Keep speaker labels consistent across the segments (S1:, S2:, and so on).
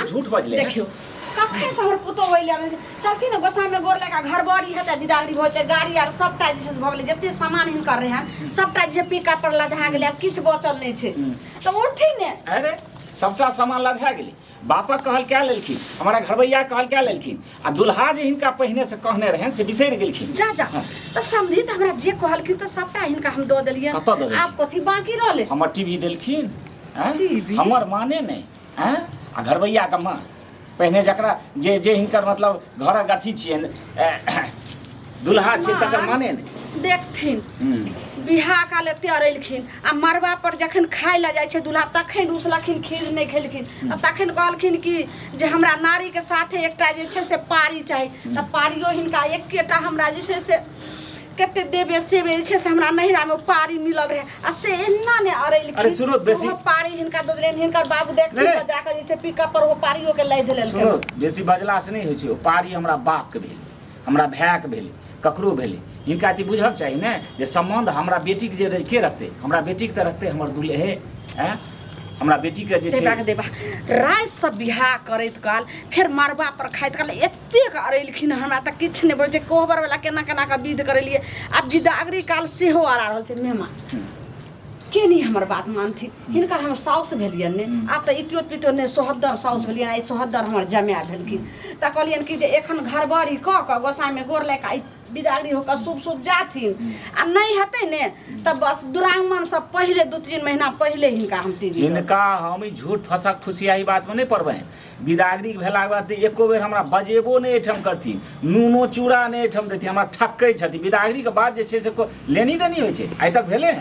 S1: झूठ बजले
S2: देखियो कखन से हमर पुतो होइले चलती न गोसाई में गोर लगा घर बाड़ी हेतै बिदागरी होते गाड़ी आर सबटा जे भऽ गेलै जते सामान हिनकर रहे हैं सबटा जे पिका पर लधा गेलै अब किछ बचल नै छै त उठि ने
S1: अरे सबटा सामान लधा गेलै बापा कहल क्या लेलखिन हमारा घरवैया कहल क्या लेलखिन आ दुल्हा जे हिनका पहिने से कहने रहन से बिसरि गेलखिन
S2: जा जा त समझी त हमरा जे कहलखिन त सबटा हिनका हम दऽ देलियै आब कथि बाकी रहले
S1: हमर टीवी देलखिन
S2: टीवी
S1: हमर माने नै हैं आ घरवैया के मां पहिने जकरा जे जे हिनकर मतलब घरक अथी छियन दुल्हा छै तकर माने नै
S2: देखथिन बिहा काले तैयार एलखिन आ मरबा पर जखन खाय ला जाइ छै दुल्हा तखन रुसलखिन खीर नहि खेलखिन आ तखन कहलखिन कि जे हमरा नारी के साथे एकटा जे छै से पारी चाही त पारियो हिनका एकेटा हमरा जे छै से कते देबे से जे छै से हमरा नहिरा में पारी मिलल रहे आ से एना ने अरेलखिन
S1: अरे सुनो बेसी
S2: पारी हिनका दऽ देलनि हिनकर बाबू देखथिन त जाके जे छै पिकअप पर वो पारियो के लै देलनि
S1: सुनो बेसी बजला से नहीं होइ छै ओ पारी हमरा बाप के भेल हमरा भाय के भेल ककरो भेलै हिनका ती बुझब चाही ने जे संबंध हमरा बेटी के जे के रखते हमरा बेटी के त रखते हमर दुल्हे हैं हमरा बेटी के जे छै
S2: देबा राय सब बिहा करैत काल फिर मरबा पर खाइत काल एतेक अरेलखिन हमरा त किछ नहि बोल छै कोहबर वाला केना केना के विध करेलिए अब बिदागरी काल सेहो आ रहल छै मेहमान के नहीं हमर बात मानथिन हिनकर हम साउस भेलियन ने आब त इतियोत पितो ने सोहदर साउस भेलियन आई सोहदर हमर जमाय भेलखिन त कहलियन कि जे एखन घरबारी क गोसाई में गोर लाग बिदागरी होकर शुभ शुभ जाथिन आ नहीं हेतै ने तब बस दुरागमन सब पहले 2-3 महीना पहले हिनका हम टीवी
S1: हिनका हम झूठ फसक फुसियाई बात में नहीं पड़बै बिदागरी भेला बाद एको बेर हमरा बजेबो नहीं एठम करथिन नूनो चूड़ा नहीं एठम देथिन हमरा ठक्कै छथि बिदागरी के बाद जे छै से लेनी देनी होइ छै आइ तक भेले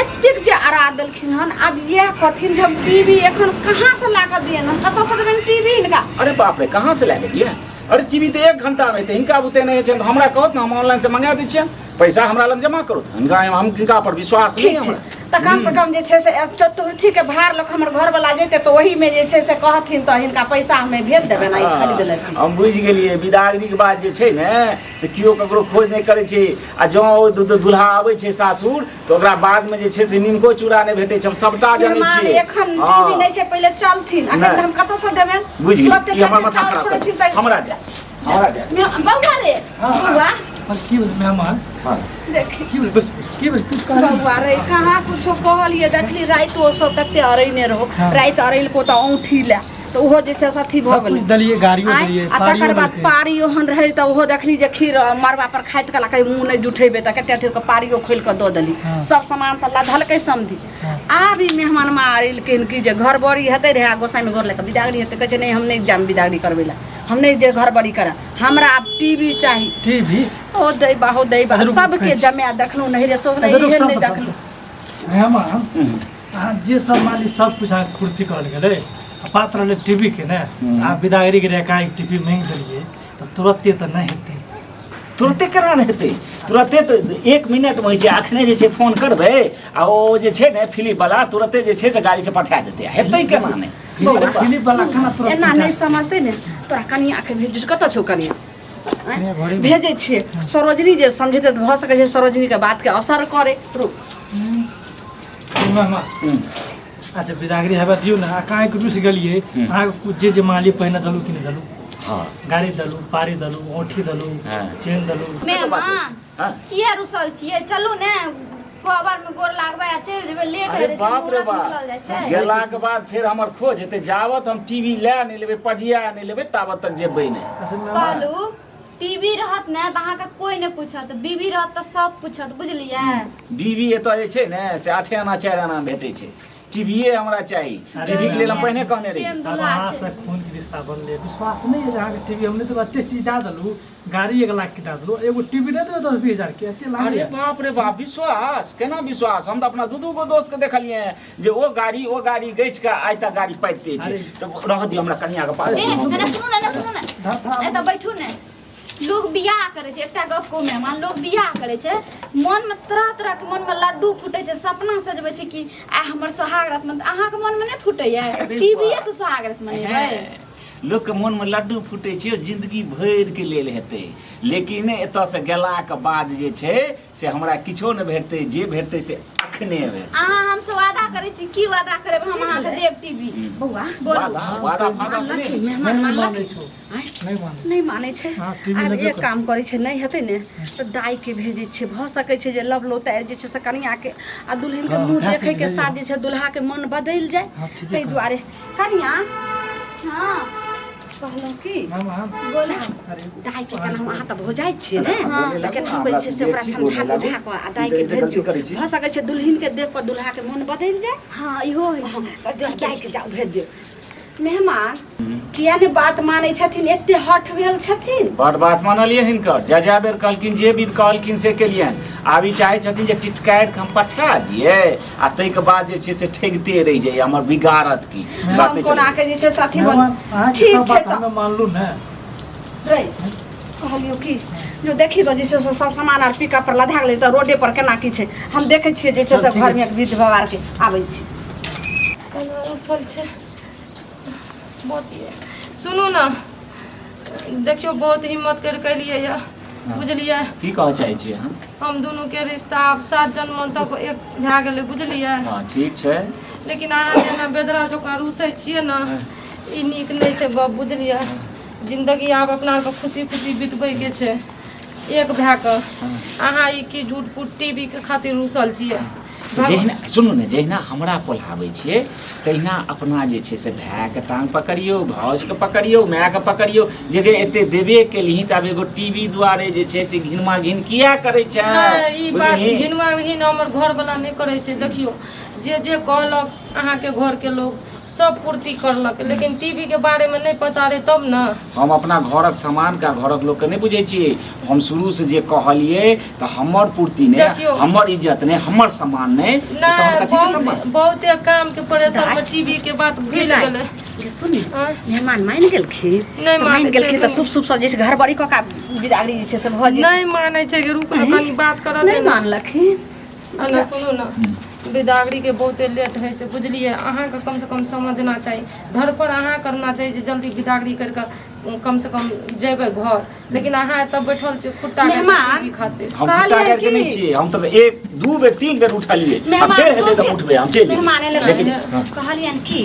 S2: एतेक जे अरा देलखिन हन अब ये कथिन जब टीवी एखन कहां से ला के दियन हम कतौ से देबन टीवी हिनका
S1: अरे बाप रे कहां से लाके दिए अरे टीवी तो 1 घंटा में हिनका बुते नहीं छै हमरा कहत ना हम ऑनलाइन से मंगा दै छियन पैसा हमरा लग जमा करू हिनका हम हिनका पर विश्वास नहीं हमरा
S2: त कम से कम जे छै से चतुर्थी के भार लोग हमर घर वाला जेते तो वही में जे छै से कहथिन त हिनका पैसा हमें भेज देबे ना खरीद लेथिन
S1: हम बुझ गेलिए बिदागरी के बाद जे छै ने से कियो ककरो खोज नहीं करे छै आ जो दुल्हा आबै छै सासुर तो ओकरा बाद में जे छै से निमको चूड़ा नहीं भेटै छै हम सबटा जानै छियै
S2: एखन टीवी नहीं छै पहले चलथिन अखन हम कतौ से देबेन
S1: बुझ गेलिए कि हमर माथा खराब हमरा दे
S2: बउआ रे बउआ
S3: की बोल मेहमान
S2: देखी
S3: की बोल बस की बोल कुछ कह
S2: बउआ रे कहां कुछो कहलिए देखली राइतो सब तते अरैने रहो राइत अरैल को त औंठी ले तो ओहो जे छै साथी भ गेल
S3: दलिए गाड़ियो दलिए
S2: आ तकर बाद पारी ओहन रहै त ओहो देखली जे खीर मरबा पर खाइत कला कहीं मुंह नहीं जुठेबे त कते के पारियो खोल के द देली सब सामान त लधल के समझी आब ई मेहमान मारिल केन की जे घर बड़ी हेतै रहे गोसाई में गोर लेके बिदागरी हेतै कहै नहीं हम नहीं जाम बिदागरी करबै ला हम नहीं जे घर बड़ी करा हमरा अब टीवी चाहिए
S3: टीवी
S2: ओ दई बाहो दई बा सबके जमा देखलू नहीं रे सोच नहीं नहीं देखलू
S3: मेहमान आ जे सब माली सब कुछ आ पूर्ति कर गेलै पात्र ले टीवी के ना आ बिदागरी के रेखा एक टीवी मांग देलिए तो तुरंते तो नहीं हेतै
S1: तुरंते केना नहीं हेतै तुरंते तो 1 मिनट में जे अखने जे छै फोन करबै आ ओ जे छै ने फिलिप वाला तुरंते जे छै से गाड़ी से पठा देतै हेतै केना नहीं
S3: फिलिप वाला केना तुरंत
S2: एना नहीं समझते ने तोरा कनिया के भेज कत छौ कनिया भेजे छिए सरोजनी जे समझते भ सकै छै सरोजनी के बात के असर करे रुक
S3: मामा अच्छा बिदागरी हेबा दियो ना काहे के रुस गेलिए आ कुछ जे माली पहिने दलु कि नहीं दलु हां गाड़ी दलु पारी दलु ओठी दलु चेन दलु
S4: मेहमान किया रुसल छिए चलू ने कोबर में गोर लागबा चल जेबे लेट है रे
S1: बाप रे बाप गेला के बाद फिर हमर खोज हेतै जावत हम टीवी ले नहीं लेबे पजिया नहीं लेबे तावत तक जेबै नहीं
S4: कहलू टीवी रहत ने त अहाँ के कोई ने पूछत बीबी रहत त सब पूछत बुझलिए
S1: बीबी एत जे छै ने से 8 आना 4 आना भेटै छै टीवीए हमरा चाहिए टीवी के लिए हम पहिने कहने रही
S3: हां से खून के रिश्ता बनले विश्वास नहीं है जहां के टीवी हमने तो एते चीज दा दलु गाड़ी 1 लाख के दा दलु एगो टीवी दे देबे 10-20 के एते लाग
S1: अरे बाप रे बाप विश्वास केना विश्वास हम त अपना दू गो दोस्त के देखलिए जे ओ गाड़ी गइछ के आइ तक गाड़ी पाइते छै त रह दियो हमरा कन्या के पास
S4: ए सुनु ने एत बैठू ने लोग बियाह करे छे एकटा गप को मेहमान लोग बियाह करे छे मन में तरह तरह के मन में लड्डू फूटे छे सपना सजबै छे कि आ हमर सोहाग रात में अहाँ के मन में नहीं फूटे है टीवी से सोहाग रात मनेबै
S1: लोक के मन में लड्डू फूटे छै जिंदगी भर के लेल हेतै लेकिन एतऽ से गेला के बाद जे छै से हमरा किछो नहि भेटतै जे भेटतै से अखने भेटतै
S4: अहाँ हमसे वादा करै छी की वादा करब हम अहाँ के देव टीवी
S2: बौआ
S1: वादा वादा फादा से नहि।
S2: मेहमान
S3: नहीं
S2: मानलक
S3: मानै छौ नहीं मानै
S2: नहीं मानै छै
S3: हाँ, टीवी
S2: आब
S3: लगे
S2: एक
S3: तो।
S2: काम करै छै नहीं हेतै ने तऽ दाइ के भेजै छै भऽ सकै छै जे लब लोतारि जे छै से कनिया के आ दुल्हन के
S3: हाँ,
S2: मुंह
S3: भए
S2: देखै के
S3: सकै
S2: साथ जे छै दुल्हा के मन बदलि जाय
S3: हाँ, ठीके
S2: ताहि
S3: कहलहुँ।
S2: दुआरे कनिया
S4: हाँ
S2: कहलहुँ की
S3: मामा
S4: बोले
S3: अरे
S2: दाइ के केना हम अहाँ तऽ भोजाइ छियै ने
S1: हाँ,
S2: तऽ केना हम कहै छै से ओकरा समझा बुझा कऽ आ दाइ के भेज दियौ भऽ सकै छै दुल्हन के देख कऽ दुल्हा के मन बदलि जाय
S4: हाँ इहो होइ छै
S2: तऽ दाइ के जाउ भेज दियौ मेहमान किया ने बात मानै छथिन एते हठ भेल छथिन
S1: बड़ बात मानलियै हिनकर जा बेर कहलखिन जे विध कहलखिन से केलियनि आब ई चाहै छथिन जे टिटकारि के हम पठा दियै आ ताहिके बाद जे छै से ठेगते रहि जाइए हमर बिगाड़त की बात
S2: हम
S1: नहि
S2: कोना
S1: चलै।
S2: के जे छै साथी बन
S3: मेहमान अहाँ के
S2: ठीक
S3: सब
S2: छै
S3: बात
S2: तऽ
S3: हमें मानलू ने
S2: रे कहलियो की जो देखी तो जैसे से सब सामान आर पिकअप पर लधा गेलै तऽ रोडे पर केना की छै हम देखै छियै जे छै
S3: चल,
S2: से
S3: ठीक
S2: घर में
S3: छै।
S2: विध व्यवहार के आबै छी
S5: उसल छै बहुत सुनू ने देखियो बहुत हिम्मत करके एलियै यऽ बुझलियै
S1: की कहऽ चाहै छियै अहाँ
S5: हम दुनू के रिश्ता आब 7 जन्म तक एक भए गेलै बुझलियै
S1: हाँ ठीक छै
S5: लेकिन अहाँ जेना बेदरा जकाँ रूसै छियै ने ई नीक नहि छै गप बुझलियै जिंदगी आब अपना आरके खुशी खुशी बितबैके छै एक भए कऽ अहाँ ई की झूठ फूट टीवी के खातिर रूसल छियै
S1: जहिना सुनू ने जहिना हमरा पोल्हाबै छियै तहिना अपना जे छै से भायके टांग पकड़ियौ भाउजके पकड़ियौ मायके पकड़ियौ जे एते देबे केलिही तऽ आब एगो टीवी दुआरे जे छै से घिनमा घिन किया करै छै
S5: नहि, ई बात घिनमा घिन हमर घर वाला नहीं करे छै देखियो जे कहलक अहाँ के घर के लोग सब पूर्ति करलक लेकिन टीवी के बारे में नहीं पता रहे तब ना
S1: हम अपना घरक सामान का घरक लोग के नहीं बुझे छियै हम शुरू से जे कहलियै तऽ हमर पूर्ति ने
S5: देखियौ।
S1: हमर इज्जत ने हमर सामान ने तऽ हम कथी के सम्मान
S5: बहुते काम के प्रेशर में टीवी के बात भूल गेले
S2: ये सुन
S5: हाँ?
S2: मेहमान मान गेलखिन
S5: नहीं
S2: तऽ
S5: मानै
S2: मान गेलखिन
S5: छै।
S2: तऽ शुभ शुभ सब जैसे घर बड़ी कऽ का बिदागरी जे छै से भऽ जेतै
S5: नहीं माने छै कि रुक
S2: हैं?
S5: कनी बात करऽ
S2: नहीं
S5: दे ना
S2: मानलखिन
S5: ना सुनू ना बिदागरी के बहुते लेट है छै बुझलिए अहाँ के कम से कम समझना चाहिए घर पर अहाँ करना चाहिए जे जल्दी बिदागरी करके कम से कम जेबै घर लेकिन अहाँ एतऽ बैठल छी खुट्टा के
S2: मेहमान,
S5: टीवी खातिर
S1: हम
S2: कहलियै
S1: खुट्टा करके
S2: कि-
S1: नहीं छियै हम तऽ एक दू बेर तीन बेर उठलियै आ
S2: मेहमान
S1: फेर हेतै तऽ
S2: सुन
S1: उठबै हम चलि
S2: मेहमान एने
S1: जेबै। लेकिन
S5: सुन।
S1: हाँ।
S2: कहलियन कि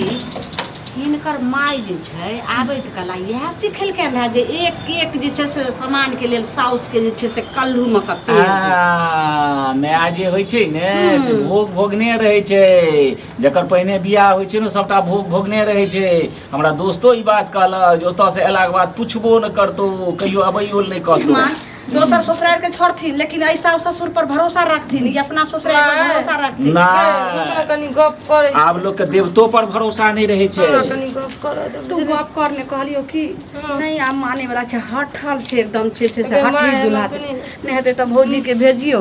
S2: हिनकर माय जे छै आबैत कला इएह सिखेलकै रहे जे एक एक जे छै से सामान के लेल साउस के जे छै से कल्लू में का पेड़
S1: माय जे होइ छै ने से भोग भोगने रहै छै जकर पहिने बियाह होइ छै ने सबटा भोग भोगने रहै छै हमरा दोस्तो ई बात कहलक जे ओतऽ से एलाके बाद पुछबो न करतो कहियो अबैयो नहि कहतो
S2: मेहमान दोसर ससुराल के छोड़थिन लेकिन ऐसा ससुर पर भरोसा रखथिन ये अपना ससुराल पर
S5: नहीं।
S2: भरोसा रखथिन
S1: ना
S5: दूसरा कनी गप करे
S1: आब लोग के देवतो पर भरोसा नहीं रहे छै
S5: हमरा कनी गप करे दे
S2: तू गप करने कहलियो कि
S5: हाँ।
S2: नहीं आब माने वाला छै हठल छै एकदम छै से
S5: अगे माय,
S2: हठी दुल्हा
S5: सुनी
S2: छै
S5: ने।
S2: नहीं हेतै तऽ भौजी के भेजियो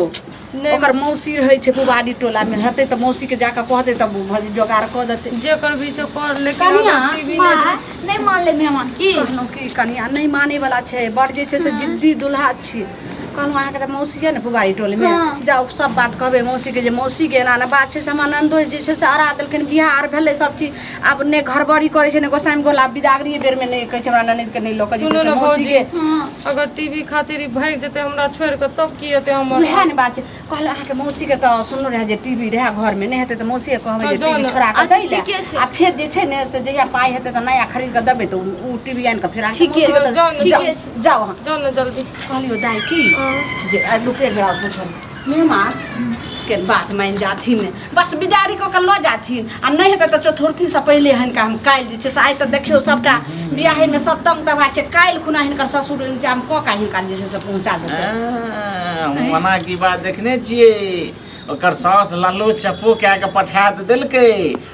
S5: नहीं।
S2: ओकर मौसी रहै छै पुबारी टोला में हेतै तऽ मौसी के जाके कहतै तब भौजी जोगाड़ कऽ देतै
S5: जे करबी से कर लेकिन
S2: कनिया,
S5: अगर टीवी
S4: माँ
S5: नहीं
S4: नहीं मान ले मेहमान की
S2: कहलहुँ कि कनिया नहीं माने वाला छै बड़ जे छै से जिद्दी दुल्हा छियै कहलहुँ अहाँके तऽ मौसी है ने पुबारी टोलमे
S4: हाँ।
S2: जाउ सब बात कहबै मौसीके जे मौसीके एना ने बात छै से हमर नन्दोस जे छै से अरा देलखिन बियाह आर भेलै सब चीज आब ने घरबड़ी करै छै ने गोसाइम गोला बिदागरी बेरमे नहि कहै छै हमरा ननदके नहि लोक
S5: सुनू ने
S2: मौसीके
S5: भौजी अगर टीवी खातिर ई भागि जेतै हमरा छोड़ के तब की हेतै हमर
S2: उएह ने बात छै कहलहुँ अहाँके मौसीके तऽ सुनलहुँ रहै जे टीवी रहै घरमे नहि हेतै तऽ मौसीके कहबै जे
S5: हाँ,
S2: टीवी
S5: जाउ ने।
S2: छोड़ा कऽ
S4: अच्छा,
S2: दै
S4: ठीके
S2: लए
S4: छै।
S2: आ फेर जे छै ने से जहिया पाइ हेतै तऽ नया खरीद कऽ देबै तऽ उ टीवी आनि कऽ फेर अहाँके
S4: ठीके
S2: मौसीके
S5: छै,
S2: दऽ-
S5: जाउ ने,
S2: जाउ-
S4: ठीके छै।
S2: जाउ अहाँ
S5: जाओ ना जल्दी
S2: कहलियो दाइ की
S5: हाँ।
S2: जे लुके बेड़ा पूछल मेहमान के बात मान जाथिन बस बिदारी कऽ के लऽ जाथिन आ नहीं हेतै तऽ चतुर्थी से पहिले हिनका हम काल्हि जे छै से आइ तऽ देखियौ सबटा बियाहेमे सप्तम दबा छै काल्हि खुना हिनकर ससुर इंतजाम कऽ के हिनका जे छै से पहुँचा देतै
S1: मना की बात देखने छियै ओकर सास लल्लो चप्पो कए के पठा तऽ देलकै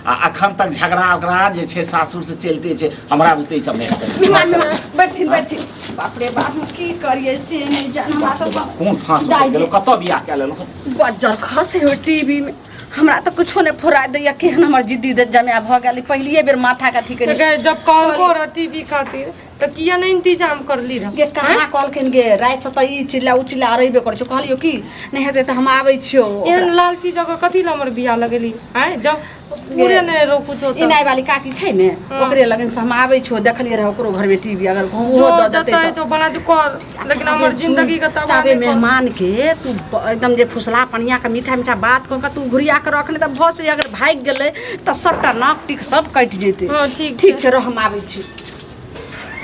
S1: आ अखन तक झगड़ा ओकरा जे छै सासुर से चलते छै हमरा बुते ई सब नहि हेतै
S2: मेहमान बैठथिन बाप रे बाप हम की करिए से नहीं जान हमरा तऽ सब
S1: कोन फांस
S2: दाइ
S1: गेलो कतऽ बियाह कए लेलहुँ
S2: बज्जर खसे हो टीवी में हमरा तऽ कुछो नहीं फुरा दैया केहन हमर जिद्दी जमा भऽ गेल पहिलिए बेर माथा के अथी
S5: तो
S2: करी
S5: गए जब कॉल करो टीवी खातिर तो किया नहीं इंतजाम कर ली रह
S2: गे कहाँ कहलखिन गे राति से तऽ ई चिल्ला उ चिल्ला अरेबे करै छौ कहलियो की नहीं हेतै तऽ हम आबै छियो
S5: एहन लालची जगह कथी ला हमर बियाह लगेली हैं जब पूरे नहीं रो कुछ
S2: ई नाई वाली काकी छै ने ओकरे लगन से हम आबै छियो देखलिए रह ओकरो घर में टीवी अगर घूमो
S5: जो
S2: द देतै
S5: जतै जो बना जो कर लेकिन हमर जिंदगी का तबाह
S2: ताबे
S5: नहीं कर।
S2: मेहमान के तू एकदम जे फुसला पनिया के मीठा मीठा बात क के तू घुरिया के रखने त भस अगर भाग गेलै त सबटा नाक टिक सब कटि जेतै
S5: हाँ ठीक
S2: ठीक छै रह हम आबै छी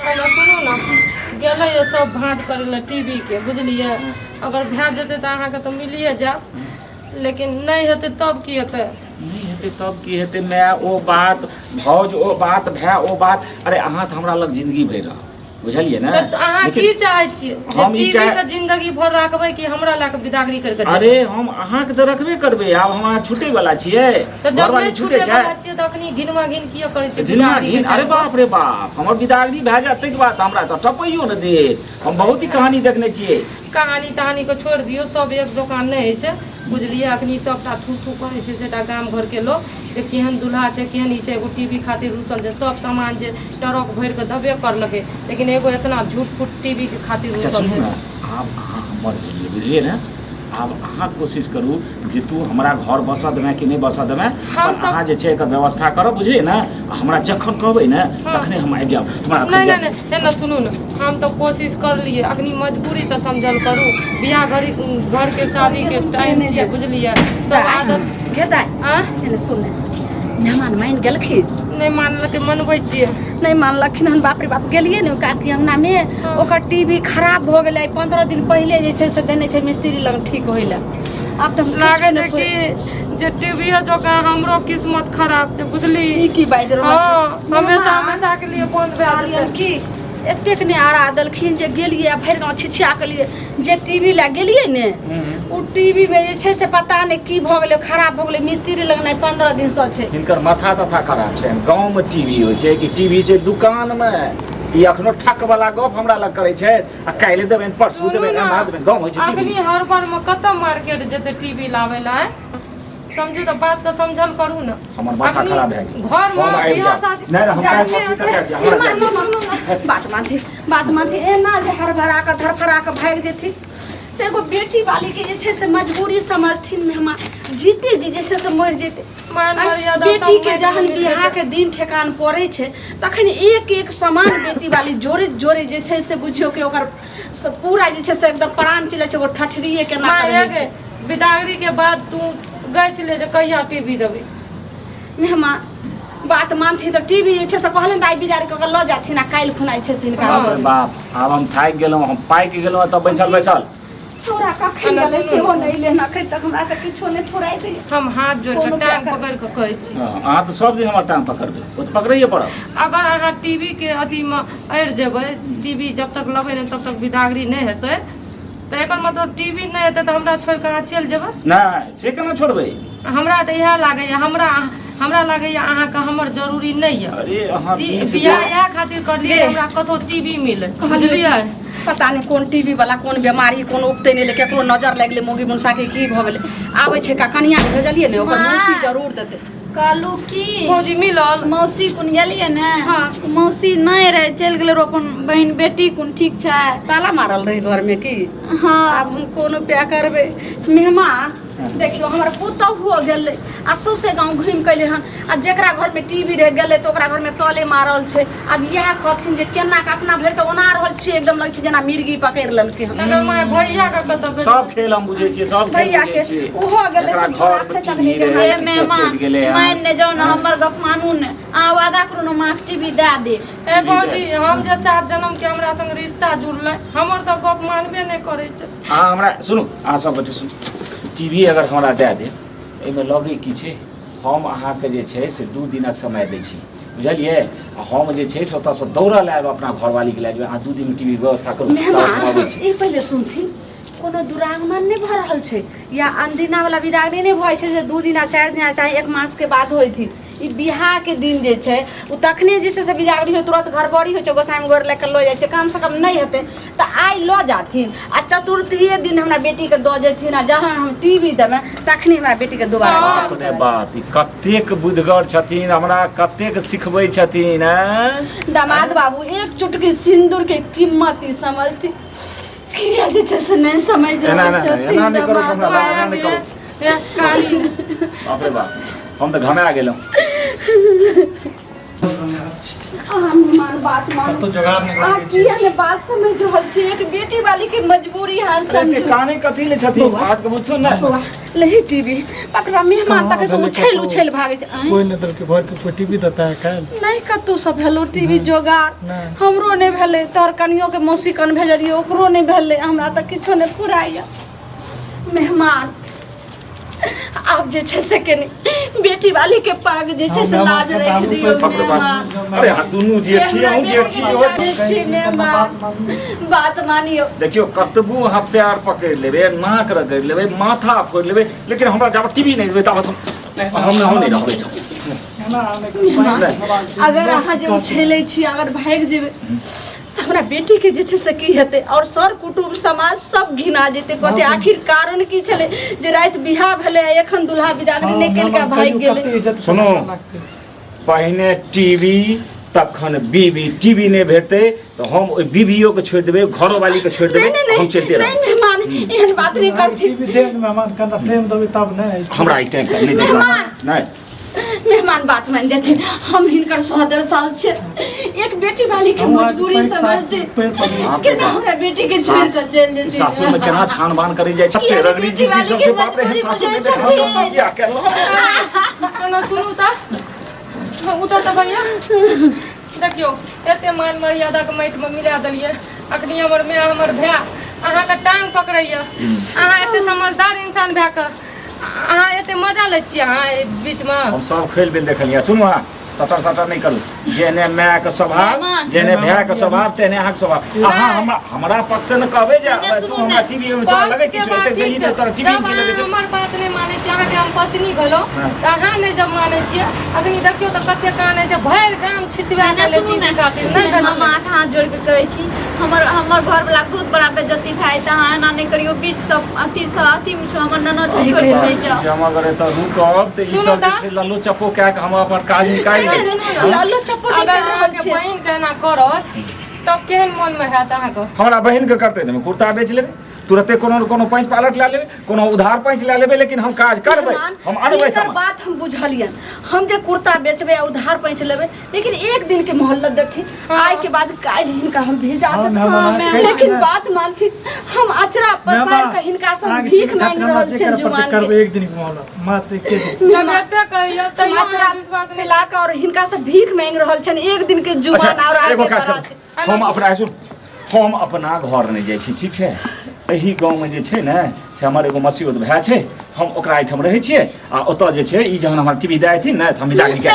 S5: ना सुनो ना गेलै ये सब भाँज करे ला टीवी के बुझलिए अगर भए जेतै तऽ अहाँके तऽ मिलिए जायत लेकिन नहीं हेतै तब की हेतै
S1: नहीं हेतै तब की हेतै माय ओ बात भौज ओ बात भाय ओ बात अरे अहाँ तऽ हमरा लग जिंदगी भरि रह बुझलिए ने
S5: तऽ अहाँ की चाहै छियै जे
S1: हम ई
S5: टीवी
S1: चाहे-
S5: के जिंदगी भर राखबै कि हमरा ला के विदागरी करके
S1: अरे हम अहाँके तऽ रखबे करबै आब हम अहाँ छूटे वाला छियै
S5: तऽ जब
S1: घरवाली
S5: नहीं छूटे वाला छियै तऽ अखनी घिनमा घिन किया करै छियै
S1: घिनमा
S5: विदागरी
S1: घिन
S5: के
S1: अरे
S5: टाइम?
S1: बाप रे बाप हमर विदागरी भए जाए ताहिके बाद हमरा तऽ टपैयो न देत हम बहुत ही कहानी देखने छियै
S5: कहानी तहानी को छोड़ दियो सब एक दोकान नहीं है बुझलिए अखनी सबटा थू थू करे छै सेटा गाम घर के लोग जे केहन दूल्हा छै केहन ई छै एगो टीवी खातिर रुसल छै सब सामान जे ट्रक भरि के दबे करलकै लेकिन एगो इतना झूठ फूट टीवी के खातिर
S1: अच्छा
S5: रुसल
S1: सुनू
S5: छै
S1: ने आब अहाँ हमर भेलियै बुझलियै ने आब अहाँ कोशिश करू जे तू हमरा घर बसऽ देबै कि नहि बसऽ देबै
S5: हम
S1: पर
S5: तऽ-
S1: अहाँ जे छै एकर व्यवस्था करब बुझलियै ने आ हमरा जखन कहबै ने तखने हम आबि जायब हमरा
S5: नहीं नहीं नहीं है ना सुनू ना हम तो कोशिश कर लिए अखनी मजबूरी तो समझल करू बियाह घर के शादी के टाइम छियै बुझलिए सब आदत
S2: गे दाई
S5: आ
S2: एने सुन मेहमान मान गेलखिन
S5: नहीं मानलकै मनबै छियै
S2: नहीं मानलखिन हन बाप रे बाप गेलिए ने काकी अंगना में ओकर टीवी खराब भ गेलै 15 दिन पहिले जे छै से देने छै मिस्त्री लग ठीक होइ ला आब तऽ हम
S5: लागे
S2: किछु
S5: छै
S2: नहि
S5: कि जे टीवी है जो का हमरो किस्मत खराब छै बुझली
S2: ई की बाजि रहल
S5: हाँ
S2: छै?
S5: हमेशा
S2: मामा,
S5: हमेशा के लिए बंद भए
S2: कहलियन
S5: जेतै
S2: की एतेक ने आरा देलखिन जे गेलिए भरि गाँव छिछिया के लिए जे टीवी ला गेलिए ने ओ टीवी में जे छै से पता नहीं की भ गेलै खराब भ गेलै मिस्त्री लग नहीं 15 दिन से छै
S1: हिनकर माथा तथा खराब छै गाँवमे टीवी होइ छै कि टीवी छै दुकानमे ई अखनो ठक वाला गप हमरा लग करै छै आ काल्हि देबै परसू देबै एना देबै गाँव होइ छै
S5: अखनी
S1: टीवी
S5: हर बार में कतऽ मार्केट जेतै टीवी लावे ला समझू तो बात के समझल करू ना
S1: हमर माथा
S5: अखनी
S1: खराब भए गेल
S5: घर में
S1: हम आबि
S5: बियाह
S1: जायब।
S5: शादी
S1: नहि हम काल्हि
S2: जा-
S1: परसू तक आबि जायब, हमरा जायब।
S2: बात मानती एना जे हरभरा के धरफरा के भाग जेथिन तो एगो बेटी वाली के जे छै से मजबूरी समझथिन मेहमान जीते जी जे छै से मर जेते
S5: मान मर्यादा
S2: बेटी के
S5: सम्मान
S2: जहन
S5: मिल
S2: बियाह
S5: जेतै।
S2: के दिन ठेकान पड़े छै तखन एक एक समान बेटी वाली जोड़े जोड़े जे छै से बुझियो कि ओकर पूरा जे छै से एकदम प्राण चले छै एगो ठठरिए के ना
S5: माँ
S2: करे
S5: एगे
S2: छै
S5: बिदागरी के बाद तू गई छले जे कहिया टीवी देबी
S2: मेहमान बात मानथिन तो टीवी जे छै से कहलन दाई बिदारी के ल जाथिन आ काल्हि खुनाइ छै से हिनका
S5: हाँ।
S1: अरे बाप आब हम थाकि गेलहुँ हम पाकि गेलहुँ तब बैसल बैसल
S2: छोरा कखन गेलै सेहो नहि लेना अखन तक हमरा तऽ किछो नहि फुराइ दै
S5: हम हाथ जोड़ के
S2: कोनो
S5: टांग
S2: क्या
S5: पकड़ के कहै छी
S1: हाँ, अहाँ तऽ सब दिन हमर टाँग पकड़बै ओ तऽ पकड़ैए पड़त
S5: अगर अहाँ टीवी के अथी में अड़ जेबै टीवी जब तक लेबै नहीं तब तक बिदागरी नहीं हेतै तो एकर मतलब टीवी नहीं हेतै तो हमरा छोड़ के अहाँ चलि जेबै
S1: नहि से केना छोड़बै
S5: हमरा तऽ इएह लागैए हमरा लागैए अहाँके हमर जरूरी नहीं है
S1: अरे अहाँ बीस
S5: बियाह
S1: गो-
S5: इएह खातिर करलियै
S2: गे।
S5: हमरा कतौ टीवी मिले बुझलियै
S2: पता नहीं कोन टीवी वाला कोन बीमारी कोन उपते नहीं ले केकरो नजर लागि गेलै मोगी मुनसा के की भऽ गेलै आबै छै का कनिया के भेजलिए ने ओकर
S4: माँ।
S2: मौसी जरूर देतै
S4: कहलू की
S5: फौजी मिलल
S4: मौसी कुन गेलिए ने
S2: हाँ।
S4: मौसी नहीं रहे चलि गेलै अपन बहन बेटी कुन ठीक छै
S2: ताला मारल रही घर में की
S4: हाँ
S2: आब हम कोनो प्या करबै मेहमान देखियो हमर पुतहु हो गेलै आ सौसे गाँव घुमि के हन आ जेकरा घर में टीवी रह गेलै तो ओकरा घर में तले मारल छै अब इएह कहथिन जे केना के अपना भरि तऽ ओना रहल छियै एकदम लग छै जेना मिर्गी पकड़ि लेलकै हन
S5: नगर माय भैया के कतऽ
S1: सब खेल हम बुझै छियै सब खेल
S2: भैया
S1: बुझै
S2: के
S1: छियै
S2: ओहो गेलै
S1: एकरा
S2: से छोड़ा
S1: घर
S2: खे तक
S1: टीवी
S2: नहीं गेलै
S1: रहै,
S4: ए
S1: किछो
S4: मेहमान
S1: चलि गेलै हन।
S4: मान ने जाओ ना हमर गप मानू ने अहाँ वादा करू ने माँ टीवी दे दे
S5: ए भौजी हम जे 7 जन्म के हमरा संग रिश्ता जुड़लै हमर तऽ गप मानबे नहीं करै छै
S1: अहाँ हमरा सुनू अहाँ सब गोटे सुनू टीवी अगर हमरा दए देब एहिमे लगै की छै हम अहाँके जे छै से 2 दिनक समय दै छी बुझलिए आ हम जे छै से ओतऽसँ दौड़ल आयब अपना घरवालीके लए जेबै अहाँ 2 दिन टीवी व्यवस्था करू तब हम अबै
S2: मेहमान
S1: छी
S2: ई पहिले सुनथिन कोनो दुरागमन नहीं भऽ रहल छै या अनदिना वाला विदागरी नहीं भऽ छै जे 2 दिन आ 4 दिन आ चाहे 1 मास के बाद होइ थी ई बियाह के दिन जे छै उ तखने जे छै से बिदागरी हो तुरंत घरबड़ी हो छै गोसाई गोर लेके लो जाइ छै कम से कम नहीं हेतै तऽ आइ लो जाथिन आ चतुर्थीये दिन हमरा बेटी के दऽ जेथिन आ जहाँ हम टीवी देबै तखने हमरा बेटी के दोबारा
S1: बाप रे बाप ई कतेक बुधगर छथिन हमरा कतेक सिखबै छथिन
S2: दामाद बाबू एक चुटकी सिंदूर के कीमत ई समझती किया जे छै से नहीं समझ
S1: एना नहीं करो
S2: दामाद
S1: हमरा एना नहीं करो
S5: काली
S1: बाप रे बाप हम तऽ घमे आ गेलहुँ
S2: मेहमान बात मान
S3: तो जुगाड़ नहीं
S2: आ किया ने बात समझ रहल छी एक बेटी वाली के मजबूरी हां
S1: अरे
S2: समझ
S1: काने कथी ले छथिन आज के बुझू ना
S2: लही टीवी पकड़ा मेहमान तक से उछल भागे छै आइ
S3: कोई नहीं दल के भर के कोई टीवी देता है कल
S2: नहीं कतौ सब हेलो टीवी जोगार
S3: नहीं।
S2: हमरो नहीं भेले तोहर कनियो के मौसी कन भेजलिए ओकरो नहीं भेले हमरा त किछो नहीं पुराइया मेहमान आप जे छै से केने बेटी वाली के पाग जे छै से लाज रख दियो मेहमान
S1: अरे हाँ दुनू जे छी हम जे छी
S2: मेहमान बात मानियो
S1: देखियो कतबो अहाँ प्यार पकड़ लेबै नाक रगड़ लेबै माथा फोड़ लेबै लेकिन हमरा जब टीवी नहीं देबै तब हम नहीं रहबै
S2: अगर अहाँ जे उछलै छी अगर भाग जेबै तऽ हमरा बेटी के जे छै से की हेतै और सर कुटुम्ब समाज सब घिना जेतै कहते आखिर कारण की छलै जे रात बियाह भेलै एखन दुल्हा बिदागरी निकल के भाग गेलै
S1: सुनो पहिने टीवी तखन बीबी टीवी नहीं भेटतै तो हम ओइ बीबीओ के छोड़ देबै घरो वाली के छोड़ देबै हम चलते
S2: नहीं मेहमान एहन बात नहीं करथि
S3: टीवी देख मेहमान कना प्रेम देबै तब नहीं
S1: हमरा ई टाइम नहीं देखा नहीं
S2: मेहमान बात मान जाते हम हिनकर 100 साल छे एक बेटी वाली के मजबूरी समझते केना हमरा बेटी के छोड़ कर चल जेते
S1: सासुर में केना छान बान करे जाय छते रगड़ी दीदी सब से बाप रे सासुर में देखा क्या कर
S5: सुनू तऽ उठो तऽ भैया देखियो एते मान मर्यादा के माटि में मिला देलिए अखनी हमर माय हमर भाय अहाँके टांग पकड़ैया अहाँ एते समझदार इंसान भए कऽ अहाँ एते मजा लै छियै अहाँ बीच में
S1: हम सब खेल बेल देखलिए सुनू अहाँ सटर सटर नहीं करू जेने माय के स्वभाव जेने भाय के स्वभाव तेने अहाँ के स्वभाव अहाँ हमरा पक्ष से न कहबे जे तू हमरा टीवी में चल लगे कि एते गली ते तोरा टीवी के लगे
S5: हमर बात नहीं माने छी अहाँ के हम पत्नी भेलो तऽ अहाँ नहीं जब माने छियै अखनी देखियो तऽ कते काने जे भैर गाम छिछवा
S4: ना सुनू ना हम आँख हाथ जोड़ के कहै छी हमर घर वाला बहुत बड़ा बेइज्जती भाई त अहाँ एना नहीं करियो बीच सब अति में छ हमर ननद छोड़ के नहीं जाओ
S1: हम अगर त रुकब त ई सब जे छै लल्लो चप्पो कए के हम अपन काज निकाल
S2: लालो चप्पल
S5: अगर अहाँके बहिन के एना करत तब केहन मन में हैत अहाँके
S1: हमरा बहिन के करते देबै कुर्ता बेच लेबै तुरंते कोनो पैंच पालट ला लेबै कोनो उधार पैंच ला लेबै लेकिन हम काज करबै हम अनबै
S2: सर बात हम बुझलियन हम जे कुर्ता बेचबै आ उधार पैंच लेबै लेकिन एक दिन के मोहल्लत देथि आइ के बाद काल्हि हिनका हम भेजा देबै लेकिन बात मानथि हम अचरा पसार के हिनका से भीख मांग रहल छै जुमान
S3: करबै एक दिन के मोहल्लत मात्र एक दिन
S5: हम एते कहियो
S2: तो अचरा विश्वास में लाका और हिनका से भीख मांग रहल छन एक दिन के जुमान और
S1: एगो काज कर हम अपना घर नहीं जाइ छी ठीक छै एही गाँव में जे छै ने से हमर एगो मसीहोत भाय छै हम ओकरा एहिठाम रहै छियै आ ओतऽ जे छै ई जहन हमर टीवी दए हथिन ने तऽ हम विदा करि के